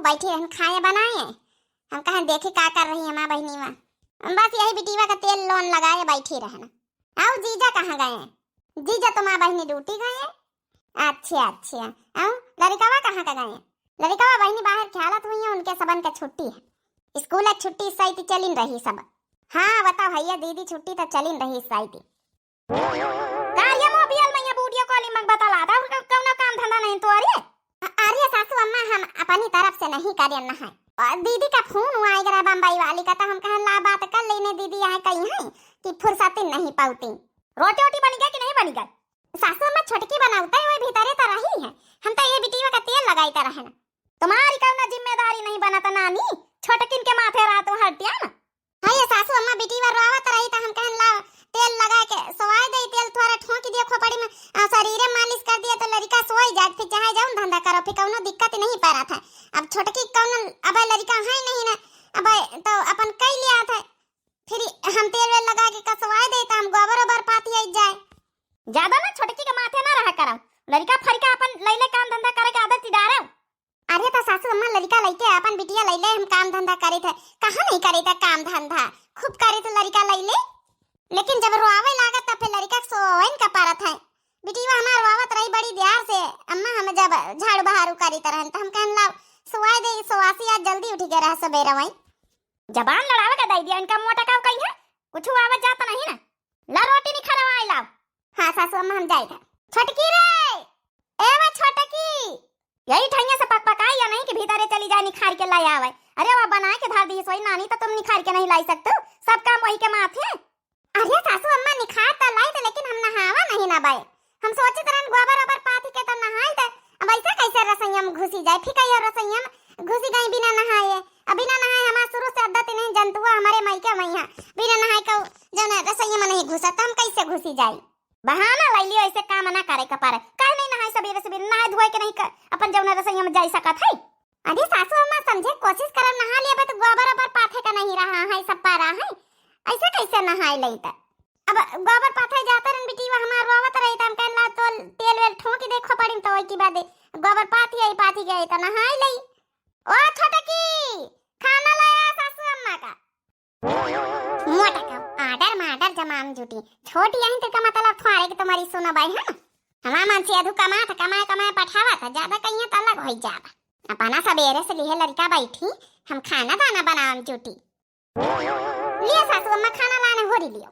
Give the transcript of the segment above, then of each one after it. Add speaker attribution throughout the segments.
Speaker 1: बैठी रहन खाए बनाए। हम कहा देखे का कर रही है माँ बहनी माँ। बस यही बिटिया का तेल लोन लगाए बैठी रहना। आओ जीजा कहाँ गए हैं? जीजा तो माँ बहनी ड्यूटी गए हैं। अच्छा अच्छा। आओ लड़कावा कहाँ का गए हैं? लड़कावा बहनी बाहर खेलत हुई है, उनके सबन का छुट्टी है। स्कूल है छुट्टी इस साइड चलिन रही सब। हाँ बताओ भैया दीदी छुट्टी तो चलिन रही इस साइड। कार्य मोबाइल में ये वीडियो कॉलिंग में बता ला था कौन काम धंधा नहीं तो अरे सासू अम्मा हम अपनी तरफ से नहीं करे ना है। और दीदी का फोन हुआ है बम्बई वाली का, तो हम कहा ला बात कर लेने दीदी यहाँ कहीं है कि फुर्सत नहीं पाती। रोटी वोटी बन गया कि नहीं बन गया? सासू अम्मा छोटकी बनाते हुए भीतरे तो रही है, हम तो ये बिटिया का तेल लगाई रहे ना। तुम्हारी कौन जिम्मेदारी नहीं बना था नानी, छोटकिन के माथे रहा तो हटिया ना। हाँ ये सासू अम्मा बिटिया रोवत रही तो हम कहन ला तेल लगा के सोवाई दे, तेल थोड़ा ठोक दिया खोपड़ी में शरीर मालिश कर दिया तो लड़का सोई जाए, फिर चाहे जाऊं धंधा करो, फिर कौनो दिक्कत नहीं पा रहा था। अब छोटकी कौन अब लड़का है नहीं ना, अब तो अपन कई लिया था, फिर हम तेल वेल लगा के कसवाई दे तो हम गोबर ओबर पाती आई जाए। ज्यादा ना छोटकी के माथे ना रहा करो, लड़का फरिका अपन लैले काम धंधा करे के आदत डारो। अरे तो सासू अम्मा लड़का लइके अपन बिटिया लैले हम काम धंधा करे थे, कहां नहीं करे थे काम धंधा, खूब करे थे लड़का लैले। लेकिन जब रोआवे लागत तब फिर लड़का सोवन का पारत है। बिटिया हमार रोवत रही बड़ी देर से, अम्मा हम जब झाड़ू बहारू करी तरह तो हम कहन ला सोवाई दे, सोवासी आज जल्दी उठ गया रहा सवेरे वही। जबान लड़ावे का दई दिया इनका मोटा का कहीं है, कुछ आवाज जाता नहीं ना। ला रोटी नहीं खाना आई लाओ। हां सासू अम्मा हम जाई था। छोटकी रे ए वा छोटकी, यही ठैया से पक पकाई या नहीं कि भीतरे चली जाए निखार के लाई आवे। अरे वो बना के धार दी सोई नानी, तो तुम निखार के नहीं लाई सकते, सब काम वही के माथे। अरे सासू अम्मा निखार तो लाई थे लेकिन हम नहावा नहीं ना बाए, हम सोचे तरन गोबर ओबर पाती के तो नहाई थे। अब ऐसा कैसे रसोईया में घुसी जाए, फिर कहीं रसोईया में घुसी गई बिना नहाए। अब बिना नहाए हमारा शुरू से आदत नहीं, जंतुआ हमारे मायके में यहाँ बिना नहाए का जो ना रसोईया में नहीं घुसा तो हम कैसे घुसी जाए। बहाना लाई लियो, ऐसे काम ना करे कपारे काहे नहीं नहाए सवेरे सवेरे, नहाए धोए के नहीं अपन जौना रसोईया में जा सकत है। अरे सासू अम्मा समझे कोशिश करब, नहा लिया तो गोबर ओबर पाथे का नहीं रहा है, सब पा रहा है, ऐसे कैसे नहाए लई त। अब गोबर पाथे जाता रन बिटिया हमार रोवत रही त हम कहला तो तेल वेल ठोकी देखो पड़ी तो ओई की बात गोबर पाथी आई पाथी गई त नहाए लई। ओ छोटकी खाना लाया सासू अम्मा का। मोटा का आडर माडर जमाम जुटी छोटी यहीं तक का मतलब थोड़े की तुम्हारी सुनो भाई है ना। हमारा मन से अधु कमा था कमाए पठावा था, ज्यादा कहीं तो अलग हो जाता। अपना सवेरे से लिए लड़का बैठी हम खाना दाना बनाम जुटी। लिया सासू अम्मा खाना लाने हो रही लियो।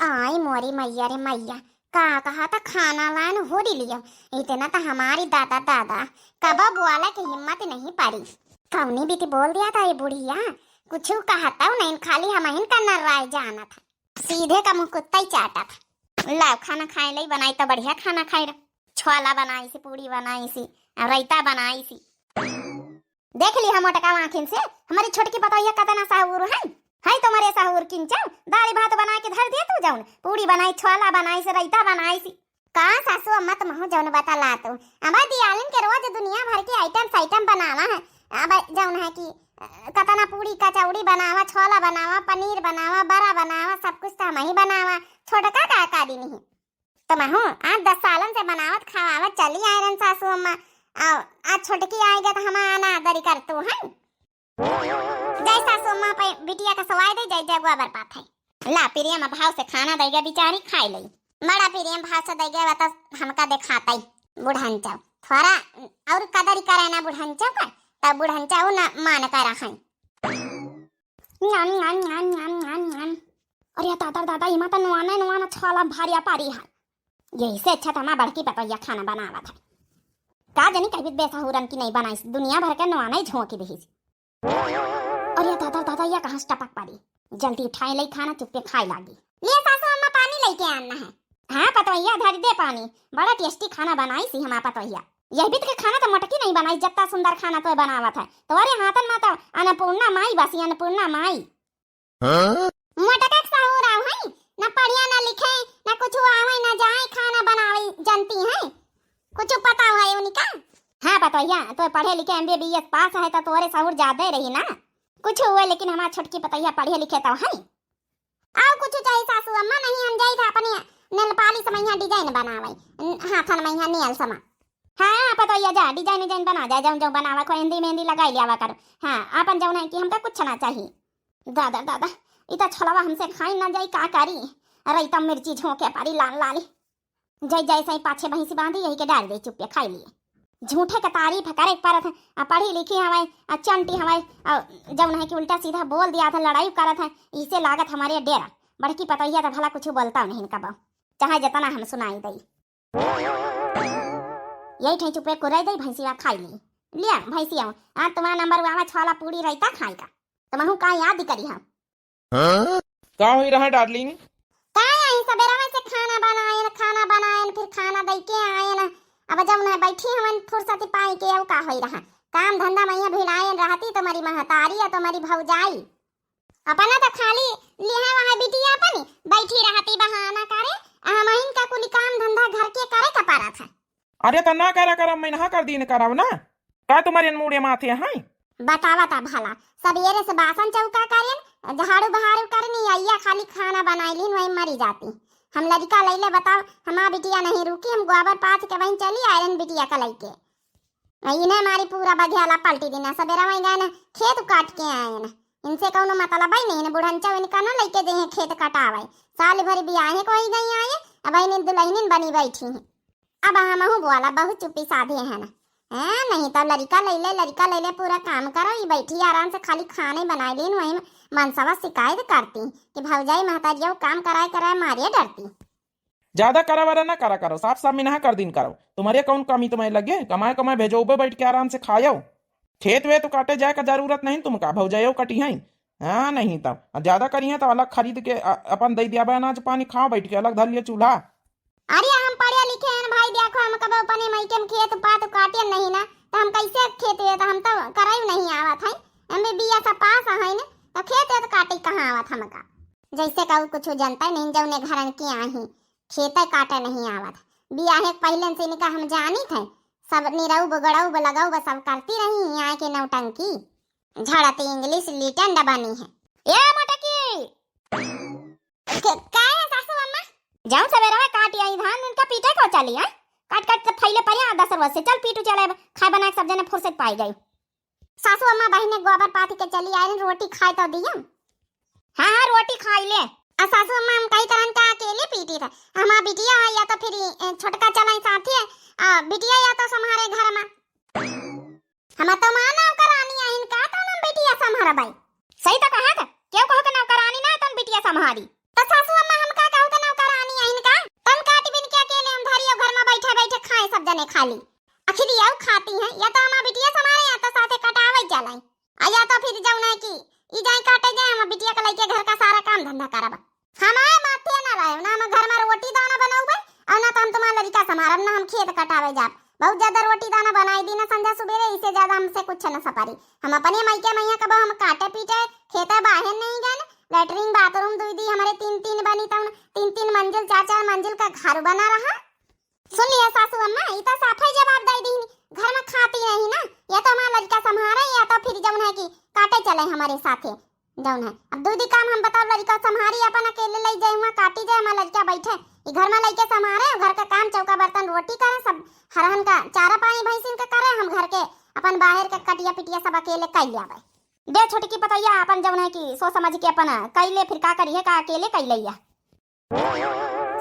Speaker 1: आई मोरी मैया रे मैया, का कहा था खाना लाने हो रही लियो, इतना तो हमारी दादा दादा कबा बुआला की हिम्मत नहीं पड़ी। कौनी भी बोल दिया था ये बुढ़िया, कुछ कहता नहीं, खाली हम ही का नर्राय जाना था, सीधे का मुंह कुत्ता ही चाटा था। लाओ खाना खाए ली, बनाई तो बढ़िया खाना खाई रहा, छोला बनाई सी, पूड़ी बनाई सी, रायता बनाई सी। देख ली हम मोटका आँखिन से हमारी छोटकी बताइए कतना साहूर है तुम्हारे साहूर किंचन, दाल भात बना के धर दिया तू जाऊन, पूड़ी बनाई, छोला बनाई से, रायता बनाई सी। का सासू अम्मा तुम हो जौन बता ला तो अब दियालिन के रोज दुनिया भर के आइटम बनावा है। अब जौन है कि कतना पूड़ी कचौड़ी बनावा, छोला बनावा, पनीर बनावा, बड़ा बनावा, सब कुछ तो हम ही बनावा, छोटका का कादी नहीं तो मैं हूँ 8-10 सालन से बनावत खावावत चली आए रन सासू अम्मा। आज छोटकी आएगा तो हम आना आदरी कर तू है। जय सासू अम्मा पे बिटिया का सवाई दे, जय जय गोबर पात है। ला प्रियम भाव से खाना देगा बिचारी खाई लई, बड़ा प्रियम भाव से देगा तो हमका दिखाता ही बुढ़ांचा थोड़ा और कदर करे ना बुढ़ांचा का, तब बुढ़ांचा ना मान कर रखा। अरे दादा दादा इमा तो नुआना छोला भारिया पारी है, यही से अच्छा था माँ बड़की पतोया खाना बनावा था। का जानी कभी बेसहुरन की नहीं बनाई, दुनिया भर के नुआना ही झोंकी दही। अरे दादा दादा ये कहाँ टपक पड़ी, जल्दी उठाए लई खाना चुपके खाई लागी। लिए सासू अम्मा पानी लेके आना है। हाँ पतोया धर दे पानी, बड़ा टेस्टी खाना बनाई सी हमारा पतोया। यह भी तो खाना तो मटकी नहीं बनाई, जितना सुंदर खाना तो बनावा था तुम्हारे हाथन में तो अन्नपूर्णा माई बसी, अन्नपूर्णा माई। मोटका साहूर आओ है ना, पढ़िया ना लिखे ना कुछ आवे ना जाए, खाना बनावे जानती है, कुछ पता है उनका। हाँ पतोया तो पढ़े लिखे MBBS पास है तो तोरे साहूर ज्यादा रही ना, कुछ हुए लेकिन हमारा छोटकी पतोया पढ़े लिखे तो है। आओ कुछ चाहिए सासू अम्मा नहीं, हम जाई था अपने नेल पालिश में डिजाइन बनावे हाथन में नेल समा। हाँ पता ये जा डिजाइन डिजाइन बना जाए जाऊँ जाऊँ बनावा को हिंदी मेहंदी लगाई लिया करो। हाँ अपन जाऊँ नहीं कि हमका कुछ ना चाहिए। दादा दादा इतना छलवा हमसे खाई ना जाई का करी। अरे इतना मिर्ची झोंके पारी लाल लाल जय जैसे ही पाछे भैंसी बांधी यही के डाल दे चुप्पे खाई लिए। झूठे का तारीफ करे पर पढ़ी लिखी हमारे चंटी हमारे जब नहीं कि उल्टा सीधा बोल दिया था लड़ाई करत है इसे लागत हमारे डेरा बड़की पतैया तो भला कुछ बोलता नहीं इनका बहु चाहे जितना हम सुनाई दई यही ठे चुपे कुराई दई भैंसिया खाई ली लिया भैंसिया आज तुम्हारा नंबर आवा छाला पूरी रहता खाएगा तुमहू का याद करी हम
Speaker 2: का हुई रहा डार्लिंग
Speaker 1: का आई सवेरा में से खाना बनाए फिर खाना दई के आए ना अब जब ना बैठी हमन फुर्सत पाई के औ का होई रहा काम धंधा मैया भिड़ाए रहती तुम्हारी महतारी या तुम्हारी भौजाई अपना तो खाली लिहा वहां बिटिया अपनी बैठी रहती बहाना करे हमहिन का कुल काम धंधा घर के करे का पारा था।
Speaker 2: अरे तो ना करा कर मैं नहा कर दिन कराव ना का तुम्हारे मुड़े माथे हैं
Speaker 1: बतावा ता भला सवेरे से बासन चौका करेन झाड़ू बहारू करनी आइया खाली खाना बनाई लीन वही मरी जाती। हम लड़का लैले बताओ हमारा बिटिया नहीं रुकी हम गोबर पाथ के वहीं चली आयरन बिटिया का लैके इन्हें हमारी पूरा बघेला पलटी देना सवेरा वहीं गए ना खेत काट के आए ना इनसे कौनो मतलब ही नहीं ना बुढ़नचा इनका ना लेके दे खेत कटावे साल भर बियाहे को ही गई आए अब इन्हें दुल्हनिन बनी बैठी है। अब हम बोला बहुत चुप्पी साधे है ना नहीं तो लड़का ले ले पूरा काम करो ये बैठी आराम से खाली खाने बनाए लीन वही मनसवा शिकायत करती कि भौजाई महतारिया काम कराए मारिए डरती।
Speaker 2: ज्यादा करा वाला ना करा करो साफ साफ में नहा कर दिन करो तुम्हारे कौन कमी तुम्हें लगे कमाए भेजो ऊपर बैठ के आराम से खाओ खेत वे तो काटे जाए का जरूरत नहीं तुमका भौजाइयो कटी है। हाँ नहीं तब ज्यादा करी है तो अलग खरीद के अपन दे दिया अनाज पानी खाओ बैठ के अलग धर लिया चूल्हा।
Speaker 1: अरे हम पढ़े लिखे हैं भाई देखो हम कब अपने मायके में खेत पात काटे नहीं ना तो हम कैसे खेत वे तो हम तो कराई नहीं आवत है MBBS सा पास है ना तो खेत वे तो काटे कहाँ आवत हमका जैसे कहू कुछ जनता नहीं जौने घरन के आही खेत काटे नहीं आवत बियाहे पहले से इनका हम जानी थे सब निरऊ बगड़ऊ लगाऊ सब करती रही यहाँ के नौटंकी झड़ती इंग्लिश लिटन डबानी है ये मोटकी क्या है सासू अम्मा जाऊं सवेरा में काट आई धान उनका पीटे को चली है काट के फैले पड़े आधा सरवत से चल पीटू चले खा बना सब जने फुर्सत पाई गई। सासू अम्मा बहन ने गोबर पाथ के चली आई रोटी खाए तो दिया हाँ रोटी खाई ले सासू अम्मा हम कई तरह का अकेले पीटी था हमारा बिटिया या तो फिर छोटका चलाई साथी है बिटिया या तो हमारे घर में हम तो मां नौकरानी है इनका तो नाम बिटिया सम्हारा भाई सही तो कहा था क्यों कहो कि नौकरानी ना तुम बिटिया सम्हारी तो सासू अम्मा हम का कहो कि नौकरानी है इनका तुम काटी बिन के अकेले हम धरियो घर में बैठे बैठे खाए सब जने खाली आखिर ये खाती हैं या तो हमारा बिटिया सम्हारे या तो साथे कटावे चलाई या तो फिर जाऊ ना कि ई जाए काटे जाए हम बिटिया के लेके घर का सारा काम धंधा करब हमारे माथे ना रहे ना हम घर में रोटी दाना बनाऊबे और ना तो हम तुम्हारा लड़का संभारब ना हम खेत कटावे जाब बहुत ज्यादा रोटी दाना बनाई दी ना संध्या सुबेरे इससे ज्यादा हमसे कुछ न सपारी हम अपने मायके मैया कब हम काटे पीटे खेता बाहर नहीं गए लेटरिन बाथरूम दुई दी हमारे तीन बनी तब तीन मंजिल चार मंजिल का घर बना रहा सुन लिया सासू अम्मा इतना साफा जवाब दे दी घर में खाती नहीं ना या तो हमारा लड़का संभारे या तो फिर जौन है कि काटे चले हमारे साथे जौन है अब दूधी काम हम बताओ लड़का संभारी अपन अकेले ले जाए वहाँ काटी जाए हमारा लड़का बैठे घर में लड़के संभारे घर का काम चौका बर्तन रोटी करे सब हरहन का चारा पानी भैंसिन का करे हम घर के अपन बाहर का कटिया पिटिया सब अकेले कर लिया दे छोटकी पतैया अपन जौन है कि सोच समझ के अपन कैले फिर का करिए का अकेले कर लिया।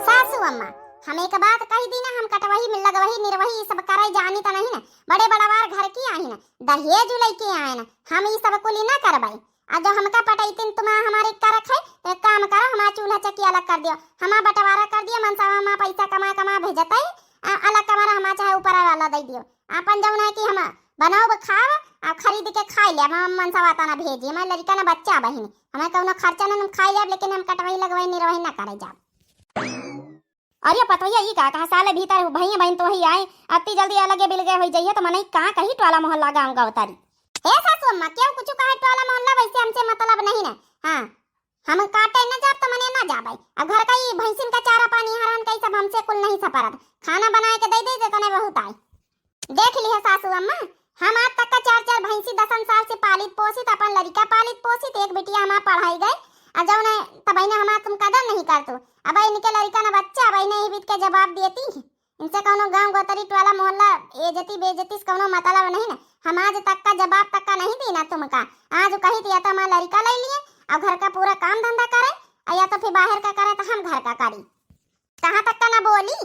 Speaker 1: सासू अम्मा हम एक बात कही दी ना हम कटवही में लगवही निर्वही सब करे जानी तो नहीं ना बड़े बड़ावार घर की आई ना दहेज लेके आए ना हम ये सब कुली ना करवाई आज जो हमका पटैतिन तुम हमारे का रखे तो एक काम करो हमारा चूल्हा चक्की अलग कर दियो हमारा बंटवारा कर दियो मनसा में पैसा कमा भेजते अलग कमारा हमारा चाहे ऊपर वाला दे दियो अपन जौन है कि हम बनाओ खाओ आ खरीद के खा लिया हम मनसा वाता ना भेजी हमारे लड़का ना बच्चा बहन हमें कौनो खर्चा ना खाई लिया लेकिन हम कटवाई लगवाई निर्वही ना करे जा। अरे पतैया ये का साले भीतर भैया बहन तो ही आए अति जल्दी अलगे बिलगे हो जाइए तो मने कहां कहीं टोला मोहल्ला गांव गांव तारी हे सासू अम्मा क्यों कुछ कहे टोला मोहल्ला वैसे हमसे मतलब नहीं ना हां हम काटे न जाब तो मने ना जाबै अब घर का ये भैंसिन का चारा पानी हरान कई सब हमसे कुल नहीं सपरत खाना बनाए के दे दे तने बहुत आए देख ली है सासू अम्मा हम आज तक का चार भैंसी 10 साल से पालित पोषित अपन लड़का पालित पोषित एक बिटिया हमारा पढ़ाई गई अजौ ने तब ने हमारा तुम कदर नहीं करतो अब इनके लड़का ना बच्चा अब ने ही बीत के जवाब देती इनसे कोनो गांव गोतरी टोला मोहल्ला एजती बेजती से कोनो मतलब नहीं ना। हम आज तक का जवाब तक का नहीं दी ना तुमका। आज कही थी या तो हमारा लड़का ले लिए और घर का पूरा काम धंधा करे, या तो फिर बाहर का करे तो हम घर का करी। कहाँ तक का ना बोली।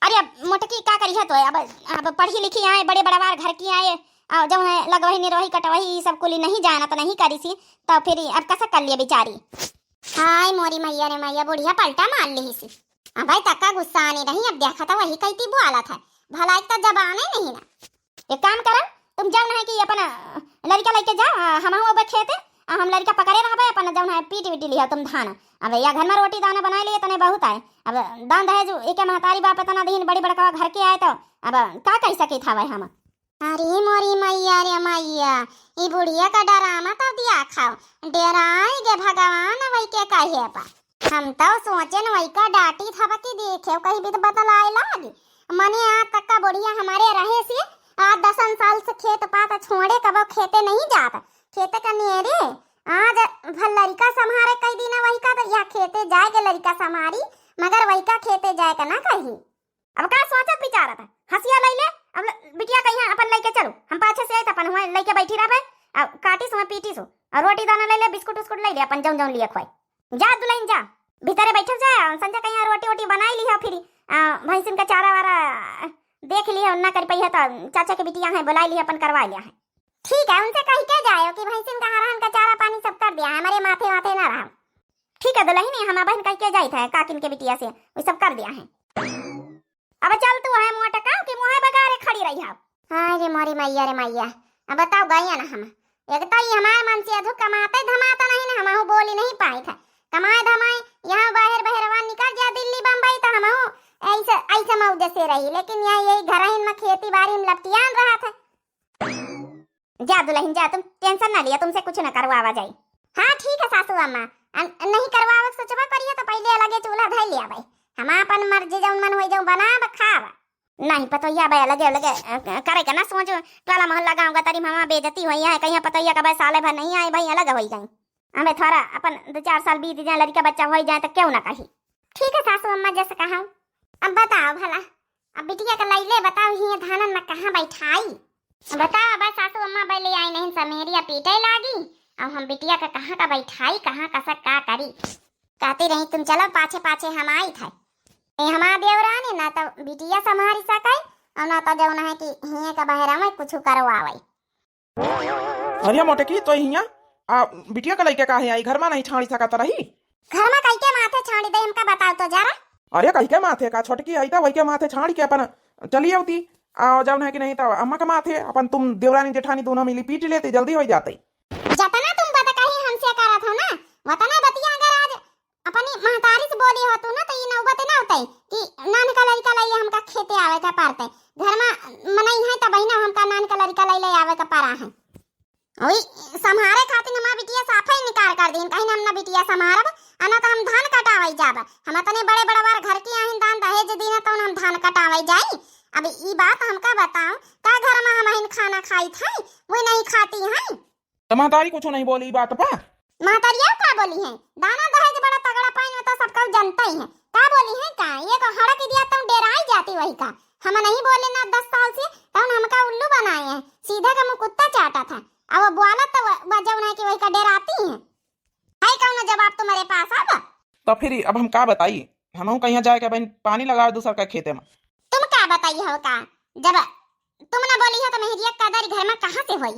Speaker 1: अरे अब मोटकी क्या करी है तो अब पढ़ी लिखी आए, बड़े बड़वार घर की आए, और जब है लगवही निरोही कटवही सब कुली नहीं जाना तो नहीं करी सी, तो फिर अब कैसा कर लिया बेचारी। हाय मोरी मैया रे मैया, बुढ़िया पलटा मार ली सी। अब भाई तक्का गुस्सा नहीं रही, अब देखा था वही कहती बुआला था भला एक तो जबाने नहीं ना। एक काम करा, तुम जाओ ना कि अपन लड़का लेके जाओ, हम अब खेते हम लड़का पकड़े रहा अपन जब है पीट विटी लिया तुम धान। अब या घर में रोटी दाना बना लिए तने बहुत आए, अब दान दहेज एक महतारी बाप तना दिन बड़ी बड़का घर के आए तो अब का कह सके था भाई हम। अरे मोरी मैया रे मैया, ये बुढ़िया का डरामा तो दिया खाओ, डराएगे भगवान वही के कहे पा। हम तो सोचे न वही का डांटी था कि देखे कहीं भी तो बतलाए लागे। मने आज तक का बुढ़िया हमारे रहे से आज 10 साल से खेत पात छोड़े कब खेते नहीं जाता, खेते का नेरे आज भल लड़का संभारे कई दिन वही का तो या खेते जाएगा लड़का संभारी, मगर वही का खेते जाएगा ना कहीं। अब का सोचत बिचारा था हंसिया ले ले, अब बिटिया कहीं अपन लेके चलो, हम पाछे से आए तो अपन हुआ लेके बैठी रहे, अब काटी सो पीटी सो और रोटी दाना ले ले, बिस्कुट उस्कुट ले ले, अपन जौन लिए खुआई। जा दुल्हन जा भीतरे बैठल जा, संजय कहीं रोटी वोटी बनाई ली है, फिर भैंसिन का चारा वारा देख लिया ना कर पाई है तो चाचा के बिटिया है बुला लिया अपन करवा लिया है। ठीक है, उनसे कही के जाए कि भैंसिन का हरान का चारा पानी सब कर दिया, हमारे माथे माथे ना रहा। ठीक है दुल्हन, हम बहन कह के जाई था काकिन के बिटिया से वो सब कर दिया है। अब चल तू है मुँह टकाओ कि मुँह बगारे खड़ी रही है। हाँ रे मोरी मैया रे मैया, अब बताओ गई ना हम एक तो ये हमारे मन से अधु कमाते धमाता नहीं ना, हम बोली नहीं पाई था कमाए धमाए यहाँ बाहर बहरवा निकल जा दिल्ली बम्बई तो हम ऐसे ऐसे मौजे से रही, लेकिन यहाँ यही घर में खेती बाड़ी में लपटियान रहा था। जा दुल्हन जा, तुम टेंशन ना लिया, तुमसे कुछ न करवावा जाए। हाँ ठीक है सासू अम्मा, नहीं करवावा सोचबा करिए तो पहले अलगे चूल्हा धर लिया भाई, हम अपन मर्जी जौन मन हो जाऊं बना खावा नहीं पतोया भाई अलगे अलगे करे का ना सोच टोला मोहल्ला गाँव का तरी मामा बेइज्जती हुई है कहीं पतोया का भाई साले भर नहीं आए भाई अलग हो गई, हमें थोड़ा अपन 2-4 साल बीत जाए लड़का बच्चा हो जाए तो क्यों ना कही। ठीक है सासू अम्मा जैसे कहा। अब बताओ भला, अब बिटिया का लैले बताओ ही धानन में कहाँ बैठाई, बताओ बस सासू अम्मा बैले आई नहीं समेरिया पीटे लागी, अब हम बिटिया का कहाँ का बैठाई कहाँ का सब का करी। कहती रही तुम चलो पाछे पाछे हम आई थे, हमारा देवरानी ना तो बिटिया संभारी सके और ना तो जौन है कि हिये का बहरा में कुछ करवावे।
Speaker 2: अरे मोटे की तो हिया बिटिया का लइके का है आई घर में नहीं छाड़ी सकत रही,
Speaker 1: घर में कई के माथे छाड़ी दे हमका बताओ तो जरा।
Speaker 2: अरे कई के माथे का छोटकी आई था वही के माथे छाड़ी के अपन चली होती और जौन है कि नहीं तो अम्मा का माथे अपन तुम देवरानी जेठानी दोनों मिली पीट लेते जल्दी हो जाते।
Speaker 1: जतना तुम बता कहीं हमसे करा था ना वतना बतिया अगर आज अपनी महतारी से बोली हो तू ना तो ये नौबत ना होतई कि नान का लड़का लइए हमका खेते आवे का पारते घर में मनई है त बहिना हमका नान का लड़का लइले आवे का पारा है। ओई संहारे खातिर हमार बिटिया साफा ही निकाल कर दिन कहीं हम ना बिटिया संहारब अना तो हम धान कटावई जाब, हम तने बड़े बड़े बार घर के आहिन दान दहेज दिन तो हम धान कटावई जाई। अब ई बात हमका बताओ का घर में हम खाना खाई थे वो नहीं खाती हैं
Speaker 2: तो महतारी कुछ नहीं बोली बात पा,
Speaker 1: महतारिया का बोली है दाना दहेज बड़ा तगड़ा पाइन में तो सबका जानता ही है का बोली है का ये को हड़क दिया तुम डेराई जाती वही का हम नहीं बोले ना 10 साल से तो हमका उल्लू बनाए हैं सीधा का मुंह कुत्ता चाटा था अब वो बोला तो बजाऊ नहीं कि वही का डेराती है कौन जवाब तुम्हारे पास आबा।
Speaker 2: तो फिर अब हम का बताई हम कहीं जाए के बहन पानी लगाओ दूसर का खेते में,
Speaker 1: तुम का बताई हो का जब तुम ना बोली है तो मेहरिया कदर घर में कहां से होई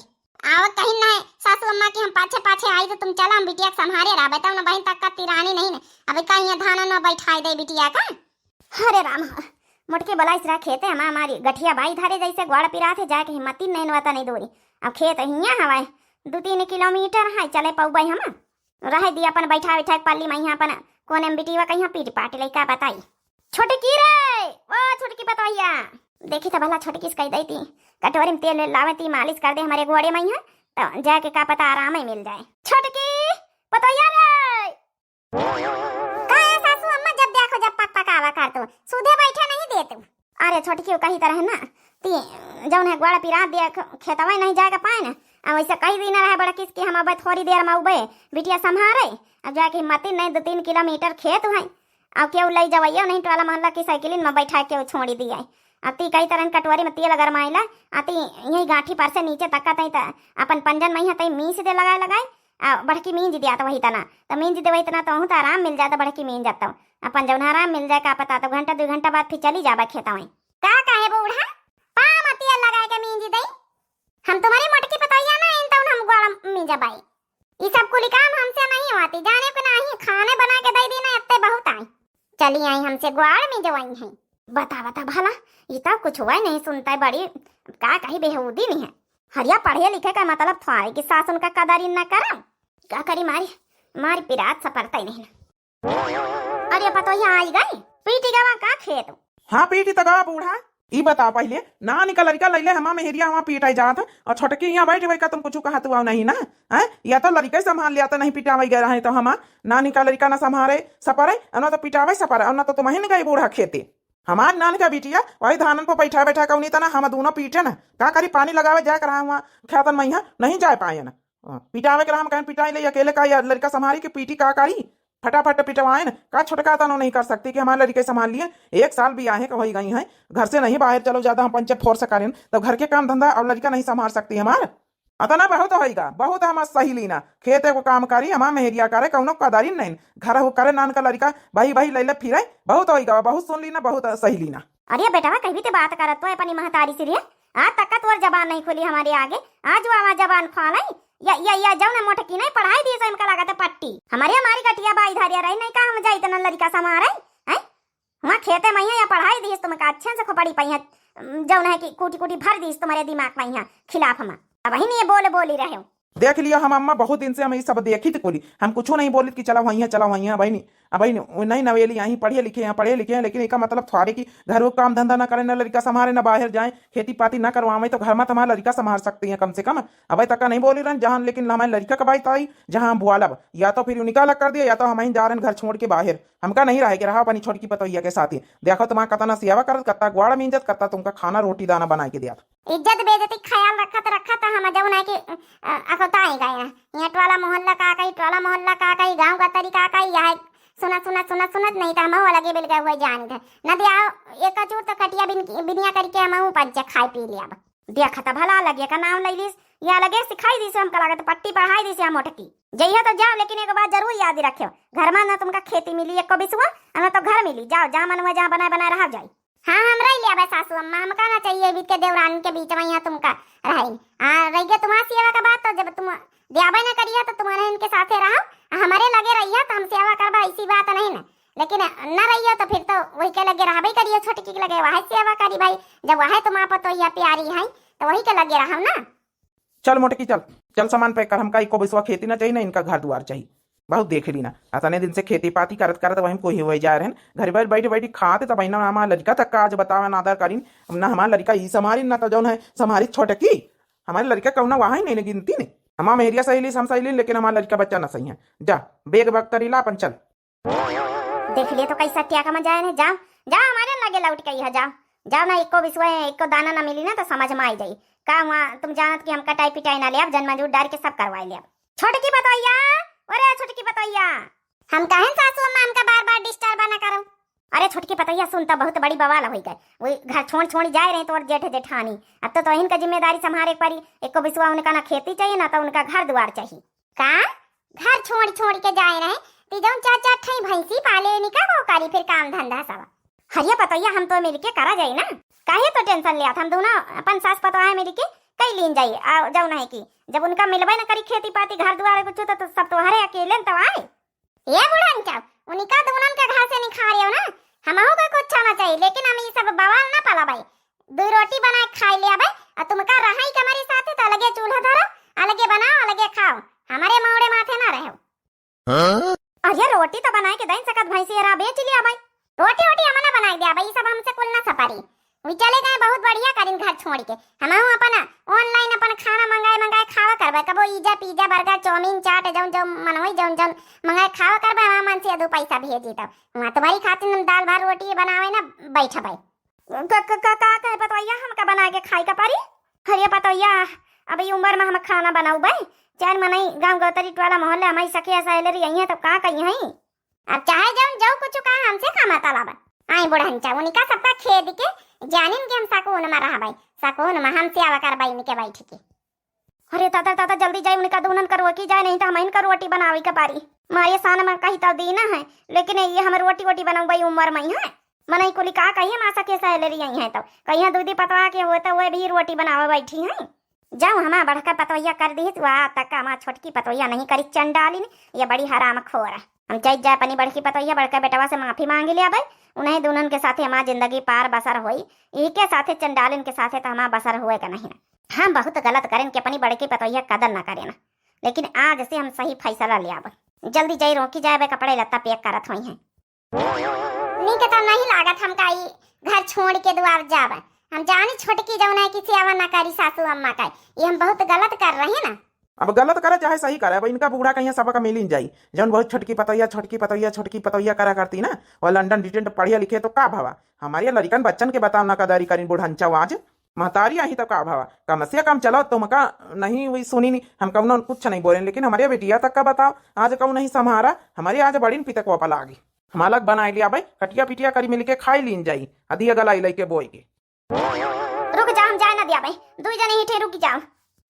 Speaker 1: आओ कहीं ना सासू अम्मा की हम पाछे पाछे आई तो तुम चला हम बिटिया के संभारे रहा बताओ ना बहन तक का तिरानी नहीं अब कहीं धान न बैठाई दे बिटिया का। अरे राम मुटके बलाई से खेते हम हमारी गठिया बाई धारे जैसे ग्वाड़ पिरा थे जाके हिम्मती नहीं नवाता नहीं दूरी अब खेत हिया हवाए 2-3 किलोमीटर है चले पौबाई हम रह दिया अपन बैठा बैठा पल्ली में यहाँ अपन कोने में बिटिया कहीं पीट पाट ले का बताई। छोटी की रे ओ छोटकी पतोहिया देखी तो भला छोटकी से कह दी थी कटोरी में तेल लावे थी मालिश कर दे हमारे घोड़े में यहाँ तो जाके का पता आराम ही मिल जाए। छोटकी पतोहिया रे कहाँ सासू अम्मा जब देखो जब पक पकावा कर तो सीधे बैठे नहीं देते। अरे छोटकी कही तरह ना ती जौन है ग्वाड़ा पिरा दिया खेतवा नहीं जाएगा पाए ना अब वैसे कई दिन रहे बड़ा किसकी हम अब थोड़ी देर में उबे बिटिया संभारे अब जाके मती नहीं 2-3 किलोमीटर खेत है अब क्यों ले जवाइयो नहीं टोला मोहल्ला की साइकिल में बैठा के छोड़ी दिया अति कई तरह कटोरी में तेल गरमाइला अति यही गांठी पर से नीचे तक तई अपन पंजन में तई मीस दे लगाए लगाए आ बड़की मींज दिया तो वही तना तो मींज दे वही तना तो आराम मिल जाता बड़की मींज जाता अपन जब आराम मिल जाए का पता तो घंटा 2 घंटा बाद फिर चली जाबा खेता में का काहे बूढ़ा पा मत तेल लगाए के मींज दई हम तुम्हारी मोटकी पतैया ना इन तो हम गोड़ा मींजा बाई ये सब कुल काम हमसे नहीं होती जाने को नहीं खाने बना के दे दी ना इतने बहुत आई चली आई हमसे ग्वाड़ में जवाई है बता बता भला ये तो कुछ हुआ नहीं सुनता है बड़ी का कहीं बेहूदी नहीं है हरिया पढ़े लिखे का मतलब थोड़े की सास उनका कदर न करा क्या करी मारी मारी पिरात सपरता ही नहीं अरे पतो यहाँ आई गई पीटी गवा का खेत
Speaker 2: हाँ पीटी तगा बूढ़ा ई बता पहले ना निकल लड़का लैले हमा मेहरिया वहाँ पीटाई जात और छोटकी यहाँ बैठे भाई का तुम कुछ कहा तू नहीं ना है या तो लड़का संभाल लिया तो नहीं पिटावे गया है तो हमा ना निकल लड़का ना संभारे सपरे ना तो पिटावे सपरे ना तो तुम ही गई बूढ़ा खेते हमार नान का बिटिया वही धानन पर बैठा बैठा कौनी तना हम दोनों पीटे ना का करी पानी लगावे जा कर वहाँ खेतन में नहीं जा पाए ना पिटावे कर हम कहीं पिटाई ले अकेले का या लड़का संभाली के पीटी का करी फटाफट पिटवाए ना का छोटका तो नहीं कर सकती कि हमारे लड़के संभाल लिए 1 साल भी आहे वही गई हैं घर से नहीं बाहर चलो ज्यादा हम पंचायत फोर्स करें तो घर के काम धंधा और लड़का नहीं संभाल सकती हमारा अतना बहुत होगा बहुत हम सही लीना खेते को काम करी हमारा मेहरिया करे कौनो कदारी नहीं घर हो करे नान का लड़का भाई भाई ले फिरे बहुत होगा बहुत सुन लीना बहुत सही लीना
Speaker 1: अरे बेटा कहीं भी बात करत तो अपनी महतारी से आज तक तोर जबान नहीं खुली हमारे आगे आज वो आवाज जबान खोलाई या जाओ ना मोटकी नहीं पढ़ाई दी हमका लागत है पट्टी हमारी गटिया बाई धारिया रही नहीं का हम जाई तना लड़का समारे हैं वहां खेते में या पढ़ाई दी तुमका अच्छे से खोपड़ी पई है जाओ ना कि कूटी कूटी भर दी तुम्हारे दिमाग में यहाँ खिलाफ हम अब वही नहीं बोली रहे हो
Speaker 2: देख लिया हम अम्मा बहुत दिन से हम ये सब देखी थी बोली हम कुछ नहीं बोली कि चला वहीं भाई नहीं नवेली यहीं पढ़े लिखे हैं लेकिन इसका मतलब थोड़े की घर को काम धंधा ना करें ना लड़का संभाले ना बाहर जाए खेती पाती ना करवावे तो घर में तुम्हारा लड़का संभाल सकती है कम से कम अभी तक नहीं बोली रहे जहाँ लेकिन हमारे लड़का का बात आई जहाँ बुआला या तो फिर उनका अलग कर दिया या तो हम जा रहे हैं घर छोड़ के बाहर हमका नहीं रहे रहा अपनी छोटकी पतोहिया के साथ ही देखो तुम्हारा कतना सेवा कर कत्ता ग्वाड़ में इज्जत करता तुमका खाना रोटी दाना बना के दिया
Speaker 1: इज्जत बेइज्जती ख्याल रखा था हम जब ना कि अखताई गए यहाँ टोला मोहल्ला का कहीं गांव का तरीका का यह सुनत नहीं था हम लगे बिल गए हुए जान थे न दिया एक कचूर तो कटिया बिनिया करके हम पंच खाई पी लिया देखा था भला लगे का नाम ले लीस या लगे सिखाई दी हमका लगे तो पट्टी पढ़ाई दी हम मोटकी जइया तो जाओ लेकिन एक बात जरूर याद रखियो घर में ना तुमका खेती मिली एक भी सुबह ना तो घर मिली जाओ जहाँ मन हुआ जहाँ बनाए रहा जाए हाँ हम रह लिया बस सासू अम्मा हम कहना चाहिए बीत के देवरान के बीच में यहाँ तुमका रही गया तुम्हारा सेवा का बात तो जब तुम ब्याह ना करिए तो तुम्हारे इनके साथ रहो हमारे लगे रहिए तो हम सेवा करवा ऐसी बात नहीं ना लेकिन न रहिए तो फिर तो वही के लगे रहा करिए छोटी के लगे वही सेवा करी भाई जब वह तुम्हारा पतो या प्यारी है तो वही के लगे रहा ना
Speaker 2: चल मोटकी चल सामान पैक कर हमका इको बिस्वा खेती ना चाहिए ना इनका घर द्वार चाहिए बहुत देख ली ना अतने दिन से खेती पाती करत वहीं कोई हुए जा रहे हैं घर बैठ बैठी खाते तब ना हमारा लड़का तक आज बतावे ना आदर करीन ना हमारा लड़का ई समारी ना तो जौन है समारी छोटकी हमारे लड़का कौना वहाँ ही नहीं गिनती नहीं हमारा मेहरिया सहेली हम सहेली लेकिन हमारा लड़का बच्चा ना सही है जा बेग बग करीला अपन चल
Speaker 1: देख लिए तो कई सत्या का मजा है जाओ जाओ हमारे लगे लौट के जाओ ना एको बिस्वा एको दाना ना मिली ना तो समझ में आई जाई का वहाँ तुम जानत कि हम कटाई पिटाई ना लिया जन्म जूट डाल के सब करवाई लिया छोटकी बताइया अरे छोटकी बताइया हम कहें सासू अम्मा हमका बार डिस्टर्ब ना करो अरे छोटकी पतैया सुनता बहुत बड़ी बवाल हो गए वही घर छोड़ जाए रहे तो और जेठ जेठानी अब तो इनका जिम्मेदारी संभाले पड़ी एक बिस्वा उनका ना खेती चाहिए ना तो उनका घर द्वार चाहिए का घर छोड़ के जाए रहे तीजों चाचा ठई भैंसी पाले निका वो करी फिर काम धंधा सब हरिया पतैया हम तो मिलके करा जाए ना काहे तो टेंशन लिया हम दोनों अपन सास पतोहा मिलके कई लीन जाइए जाओ ना कि जब उनका मिलबे ना करी खेती पाती घर द्वार कुछ तो सब तुम्हारे अकेले तो आए ये बुढ़ान चाव उनका दोनों के घर से नहीं खा रहे हो ना हमहू का कुछ ना चाहिए लेकिन हम ये सब बवाल ना पाला भाई 2 रोटी बना के खाई लिया भाई और तुमका रहा ही हमारे साथ तो अलगे चूल्हा धरो अलगे बनाओ अलगे खाओ हमारे मोड़े माथे ना रहो अरे रोटी तो बनाए के दई सकत भैंसी रा बेच लिया भाई रोटी हमने बनाई दिया भाई सब हमसे कुल ना सपारी वे चले गए बहुत बढ़िया करीन घर छोड़ के हम अपन ऑनलाइन अपन खाना मंगाए खावा करबे कबो पिज्जा बर्गर चाउमीन चाट जौन मनोई जौन मंगाए खावा करबे वहां मन से 2 पैसा भेजी तब वहां तुम्हारी खातिर हम दाल भात रोटी बनावे ना बैठा भाई का कहे पतोइया हमका बना के खाई का पारी हरिया पतोइया अब ये उम्र में हम खाना बनाऊ भाई चार मनई गांव गौतरी टोला मोहल्ले हमारी सखिया सहेली यही है तो का कही है अब चाहे जाऊं कुछ कहा हमसे खामा तालाब आई बुढ़न चा उनका सबका खेद के जानिन के हम सकोन में रहा भाई, सकोन में हम सेवा कर भाई इनके बैठ के। अरे ताता ताता जल्दी जाए, उनका दूनन कर रोटी जाए, नहीं तो हम इनका रोटी बनावे के पारी। मारे सान में कही तो दीना है, लेकिन ये हम रोटी वोटी बनाऊ भाई उम्र में है मनई को लिखा कहिए मासा के सैलरी आई है, तो कहिए दूधी पतवा के होता हुए भी रोटी बनावे बैठी है। जाओ हमारा बड़का पतवैया कर दी वाह तक हमारा छोटकी पतवैया नहीं करी चंडालिन, ये बड़ी हराम खोर है। हम चल जाए अपनी बड़की पतवैया बड़का बेटवा से माफी मांग लिया भाई, उन्हें दोनों के साथ हमारा जिंदगी पार बसर हुई, इनके साथे चंडालिन के साथे तो हमारा बसर हुए का नहीं। हम बहुत गलत करें कि अपनी बड़की पतवैया कदर ना करें ना, लेकिन आज से हम सही फैसला लिया। जल्दी जाई रोकी जाए, कपड़े लत्ता पैक करत हुई हैं। नहीं कहता नहीं लागत हम काई घर छोड़ के दुआर जावे, हम जानी छोटकी जौन है किसी आवा ना करी सासू अम्मा का, ये हम बहुत गलत कर रहे हैं ना।
Speaker 2: अब गलत करे चाहे सही करे, अब इनका बूढ़ा कहीं सबका मिल जाई। जौन बहुत छोटकी पतैया करा करती ना, वो लंदन डिटेंट पढ़िया लिखे तो का भावा, हमारे लड़कन बच्चन के बताओ ना कदारी करी बुढ़ंचा आज महतारी आई तो का भावा, कम से कम चलो तुमका नहीं हुई सुनी नहीं, हम कौन कुछ नहीं बोले, लेकिन हमारे बेटिया तक का बताओ आज कौन नहीं संभारा, हमारे आज बड़ी पितक वापा आ गई। हमारा बना लिया भाई, कटिया पिटिया करी मिलके खाई लीन जाई, अधिया गलाई लेके बोई के।
Speaker 1: रुक जा, हम जाए ना दिया भाई, दो जने ही ठे रुक जाओ।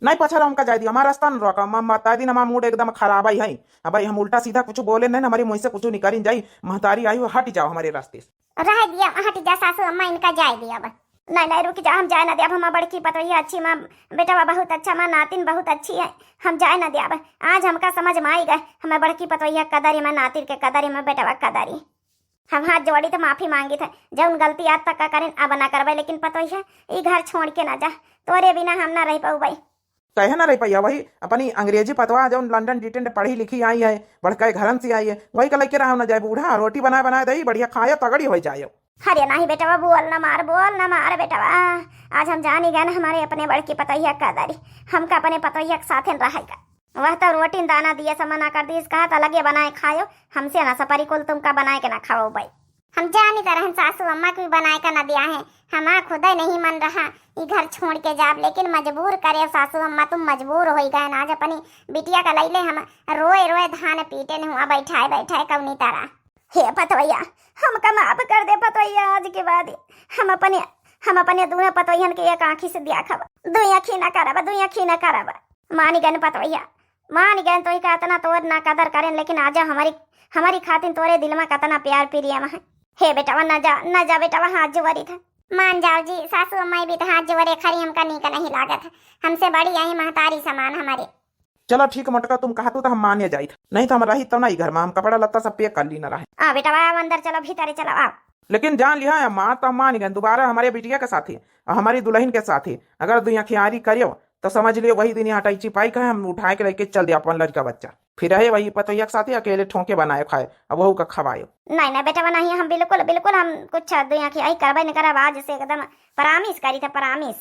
Speaker 2: नहीं पछा हमका जाए दिया, हमारा रास्ता न रोका, हम बता दी हमारा मूड एकदम खराब आई है। अब भाई हम उल्टा सीधा कुछ बोले नहीं, हमारी मुँह से कुछ निकाली जाई, महतारी आई हट जाओ हमारे रास्ते से।
Speaker 1: रह दिया हट जा सासू अम्मा, इनका जाए दिया भाई। नहीं नहीं रुक जा, हम जाए ना दिया, हमारा बड़की पतवैया अच्छी, माँ बेटा बहुत अच्छा, माँ नातिन बहुत अच्छी है, हम जाए ना दिया। आज हमका समझ में आई गए, हमें बड़की पतवैया कदरी, मैं नातिन के कदरी, मैं बेटा कदरी। हम हाथ जोड़ी तो माफी मांगी थे, जब गलती आज तक का करें अब ना करवाई, लेकिन पतवैया ये घर छोड़ के ना जा, तोरे बिना हम ना रह पाऊ भाई।
Speaker 2: कहे ना रह पाइया, वही अपनी अंग्रेजी पतवा जो लंदन डिटेंट पढ़ी लिखी आई है, बड़का घरन से आई है, वही का लेके रहा ना जाए, बूढ़ा रोटी बनाए बनाए दही बढ़िया खाया तगड़ी हो जाए।
Speaker 1: अरे नहीं बेटा बोल ना मार बेटा, आज हम जान ही गए ना हमारे अपने बड़की पतैया कदरी, हमका अपने पतैया के साथ रहेगा। वह तो रोटी दाना दिए सब मना कर दी, कहा तो लगे बनाए खाओ, हमसे ना सपरी कुल तुमका बनाए के ना खाओ भाई। हम जान ही तरह सासू अम्मा को भी बनाए का ना दिया है, हमारा खुद ही नहीं मन रहा ये घर छोड़ के जाब, लेकिन मजबूर करे सासू अम्मा, तुम मजबूर हो गए ना। आज अपनी बिटिया का लैले हम रोए रोए धान पीटे न हुआ, बैठाए कौनी तरह। हे पतवैया हमका माफ कर दे पतवैया, आज के बाद हम अपने दुआ पतवैयन के एक आँखी से दिया खब, दुई आँखी ना करब। मान गए पतवैया, मान गए तो इतना तोर ना कदर करें, लेकिन आज हमारी खातिर तोरे दिल में कतना प्यार प्रियम है। हे बेटा ना जा बेटा, हाथ जोड़ी था। मान जाओ जी, सासू अम्मा भी तो हाथ जोड़े खरी, हमका नहीं लागत, हमसे बड़ी यही महतारी समान हमारे।
Speaker 2: चलो ठीक मटका, तुम कहा तो हम माने जाई, नहीं तो हम रही तो नहीं घर में, हम कपड़ा लत्ता सब पैक कर ली ना रहे।
Speaker 1: बेटा अंदर चलो, भीतर चलो आओ।
Speaker 2: लेकिन जान लिया माँ तो मान गए, दोबारा हमारे बिटिया के साथ और हमारी दुल्हन के साथ अगर दुनिया खियारी करियो तो समझ लियो वही दिन यहाँ टाई पाई का हम उठाए के लेके चल दिया अपन लड़का बच्चा, फिर रहे वही पतैया के साथ अकेले ठोके बनाए खाए, अब वहू का खवाए।
Speaker 1: नहीं बेटा नहीं, हम बिल्कुल हम कुछ दुनिया खियाई करबे नहीं करब, आज से एकदम परामिस करी था, परामिस।